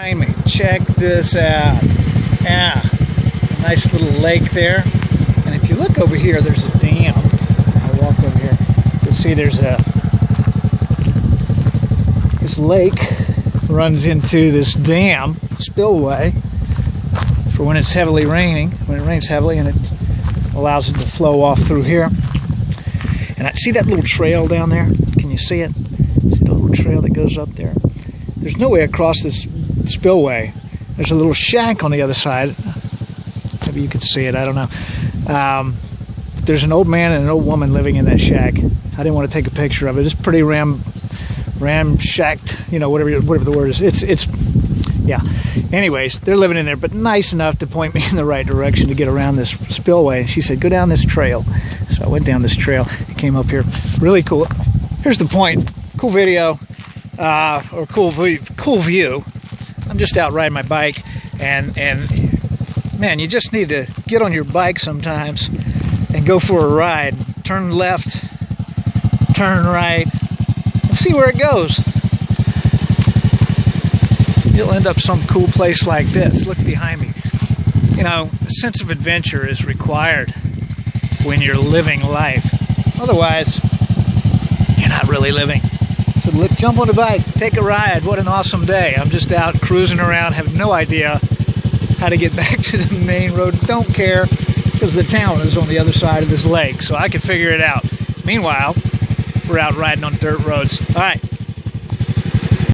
Behind me, check this out. Yeah, a nice little lake there. And if you look over here, there's a dam. I'll walk over here. You'll see there's this lake runs into this dam spillway for when it's heavily raining. When it rains heavily, and it allows it to flow off through here. And I see that little trail down there. Can you see it? See the little trail that goes up there? There's no way across this spillway. There's a little shack on the other side. Maybe you could see it, I don't know. There's an old man and an old woman living in that shack. I didn't want to take a picture of it. It's pretty ramshacked, you know, whatever the word is. It's yeah. Anyways, they're living in there, but nice enough to point me in the right direction to get around this spillway. And she said, go down this trail. So I went down this trail and came up here. Really cool. Here's the point. Cool video. Or cool view. I'm just out riding my bike, and man, you just need to get on your bike sometimes and go for a ride. Turn left, turn right, and see where it goes. You'll end up some cool place like this. Look behind me. You know, a sense of adventure is required when you're living life. Otherwise, you're not really living. So look, jump on the bike, take a ride. What an awesome day. I'm just out cruising around, have no idea how to get back to the main road. Don't care, because the town is on the other side of this lake, so I can figure it out. Meanwhile, we're out riding on dirt roads. All right.